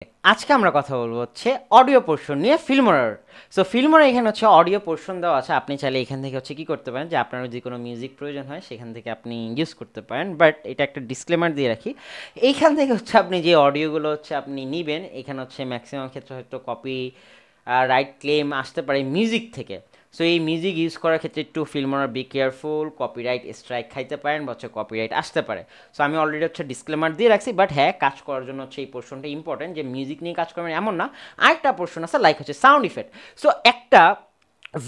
আজকে আমরা কথা বলবো হচ্ছে অডিও পোর্শন নিয়ে ফিল্মোরার। সো ফিল্মোরা এখানে হচ্ছে অডিও পোর্শন দেওয়া আছে, আপনি চাইলে এখান থেকে হচ্ছে কি করতে পারেন যে আপনার যে কোনো মিউজিক প্রয়োজন হয় সেখান থেকে আপনি ইউজ করতে পারেন, বাট এটা একটা ডিসক্লেমার দিয়ে রাখি। এইখান থেকে হচ্ছে আপনি যে অডিওগুলো হচ্ছে আপনি নেবেন, এখানে হচ্ছে ম্যাক্সিমাম ক্ষেত্রে হয়তো কপি রাইট ক্লেম আসতে পারে মিউজিক থেকে। সো এই মিউজিক ইউজ করার ক্ষেত্রে একটু Filmora be careful, copyright strike খাইতে পারেন বা হচ্ছে কপিরাইট আসতে পারে। সো আমি অলরেডি হচ্ছে ডিসক্লেমার দিয়ে রাখছি, বাট হ্যাঁ, কাজ করার জন্য হচ্ছে এই পোর্শনটা ইম্পর্টেন্ট যে মিউজিক নিয়ে কাজ করবেন এমন না। আরেকটা পোর্শন আছে লাইক হচ্ছে সাউন্ড ইফেক্ট। সো একটা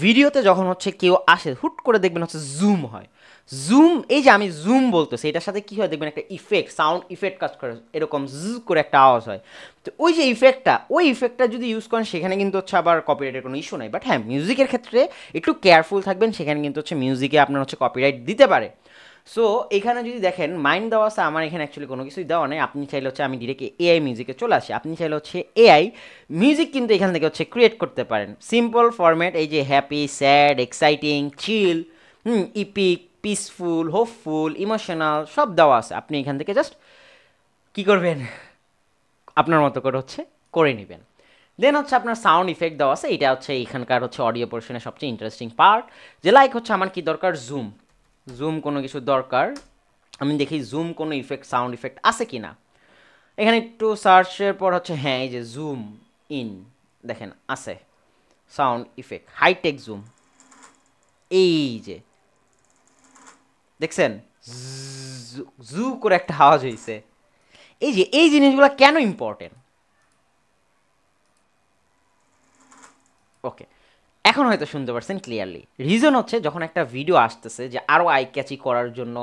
ভিডিওতে যখন হচ্ছে কেউ আসে হুট করে দেখবেন হচ্ছে জুম হয়। জুম, এই যে আমি জুম বলতেছি, এটার সাথে কী হয় দেখবেন একটা ইফেক্ট, সাউন্ড ইফেক্ট কাজ করে, এরকম জ করে একটা আওয়াজ হয়। তো ওই যে ইফেক্টটা, ওই ইফেক্টটা যদি ইউজ করেন সেখানে কিন্তু হচ্ছে আবার কপিরাইটের কোনো ইস্যু নাই। বাট হ্যাঁ, মিউজিকের ক্ষেত্রে একটু কেয়ারফুল থাকবেন, সেখানে কিন্তু হচ্ছে মিউজিকে আপনার হচ্ছে কপিরাইট দিতে পারে। সো এখানে যদি দেখেন মাইন্ড দেওয়া আছে, আমার এখানে অ্যাকচুয়ালি কোনো কিছুই দেওয়া নেই। আপনি চাইলে হচ্ছে আমি ডিরেক্ট এআই মিউজিকে চলে আসি, আপনি চাইলে হচ্ছে এআই মিউজিক কিন্তু এখান থেকে হচ্ছে ক্রিয়েট করতে পারেন। সিম্পল ফরম্যাট, এই যে হ্যাপি, স্যাড, এক্সাইটিং, চিল, ইপিক, পিসফুল, হোপফুল, ইমোশনাল সব দেওয়া আছে। আপনি এখান থেকে জাস্ট কী করবেন, আপনার মতো করে হচ্ছে করে নেবেন। দেন হচ্ছে আপনার সাউন্ড ইফেক্ট দেওয়া আছে, এটা হচ্ছে এখানকার হচ্ছে অডিও পোর্শনের সবচেয়ে ইন্টারেস্টিং পার্ট। যে লাইক হচ্ছে আমার কি দরকার, জুম, জুম কোনো কিছু দরকার, আমি দেখি জুম কোনো ইফেক্ট, সাউন্ড ইফেক্ট আছে কি না। এখানে একটু সার্চের পর হচ্ছে হ্যাঁ, এই যে জুম ইন দেখেন আছে, সাউন্ড ইফেক্ট, হাইটেক জুম, এই যে দেখছেন জু করে একটা আওয়াজ হয়েছে। এই যে এই জিনিসগুলো কেন ইম্পর্টেন্ট, ওকে, এখন হয়তো শুনতে পারছেন ক্লিয়ারলি। রিজন হচ্ছে যখন একটা ভিডিও আসতেছে যে আরও আই ক্যাচি করার জন্য,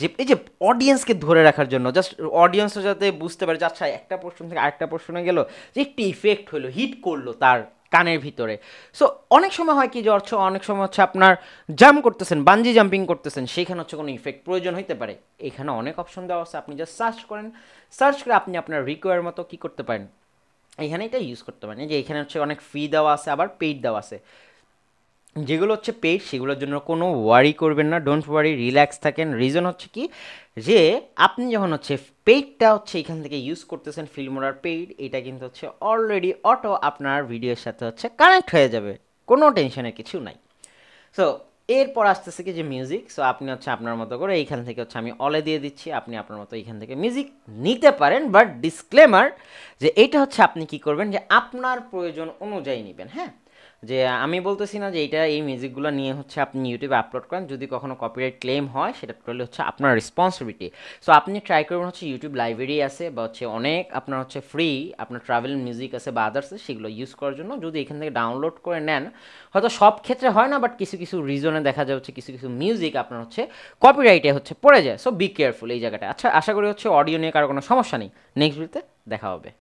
যে এই যে অডিয়েন্সকে ধরে রাখার জন্য, জাস্ট অডিয়েন্সও যাতে বুঝতে পারে যে আচ্ছা একটা পোর্শন থেকে আরেকটা পোর্শনে গেল, যে একটি ইফেক্ট হলো, হিট করলো তার কানের ভিতরে। সো অনেক সময় হয় কি যে হচ্ছে অনেক সময় হচ্ছে আপনার জাম্প করতেছেন, বাঞ্জি জাম্পিং করতেছেন, সেখানে হচ্ছে কোনো ইফেক্ট প্রয়োজন হতে পারে। এখানে অনেক অপশন দেওয়া আছে, আপনি জাস্ট সার্চ করেন, সার্চ করে আপনি আপনার রিকোয়ার মতো কী করতে পারেন, এখানে এটা ইউজ করতে পারেন। যে এখানে হচ্ছে অনেক ফ্রি দেওয়া আছে, আবার পেইড দেওয়া আছে। যেগুলো হচ্ছে পেইড সেগুলোর জন্য কোনো ওয়ারি করবেন না, ডোন্ট ওয়ারি, রিল্যাক্স থাকেন। রিজন হচ্ছে কি যে আপনি যখন হচ্ছে পেইডটা হচ্ছে এখান থেকে ইউজ করতেছেন, ফিল্মোরার পেইড, এটা কিন্তু হচ্ছে অলরেডি অটো আপনার ভিডিওর সাথে হচ্ছে কানেক্ট হয়ে যাবে, কোনো টেনশনের কিছু নাই। সো এরপর আসতেছে কি যে মিউজিক। সো আপনি হচ্ছে আপনার মতো করে এইখান থেকে হচ্ছে আমি অলে দিয়ে দিচ্ছি, আপনি আপনার মতো এইখান থেকে মিউজিক নিতে পারেন, বাট ডিসক্লেমার যে এটা হচ্ছে আপনি কি করবেন যে আপনার প্রয়োজন অনুযায়ী নেবেন। হ্যাঁ, যে আমি বলতেছি না যে এইটা এই মিউজিকগুলো নিয়ে হচ্ছে আপনি ইউটিউবে আপলোড করেন, যদি কখনো কপিরাইট ক্লেম হয় সেটা টোটালি হচ্ছে আপনার রেসপন্সিবিলিটি। সো আপনি ট্রাই করবেন হচ্ছে ইউটিউব লাইব্রেরি আছে বা হচ্ছে অনেক আপনার হচ্ছে ফ্রি আপনার ট্রাভেল মিউজিক আছে বা আদার্স, সেগুলো ইউজ করার জন্য যদি এখান থেকে ডাউনলোড করে নেন, হয়তো সব ক্ষেত্রে হয় না, বাট কিছু কিছু রিজনে দেখা যায় হচ্ছে কিছু কিছু মিউজিক আপনার হচ্ছে কপিরাইটে হচ্ছে পড়ে যায়। সো বি কেয়ারফুল এই জায়গাটা। আচ্ছা, আশা করি হচ্ছে অডিও নিয়ে কারো কোনো সমস্যা নেই। নেক্সট ভিডিওতে দেখা হবে।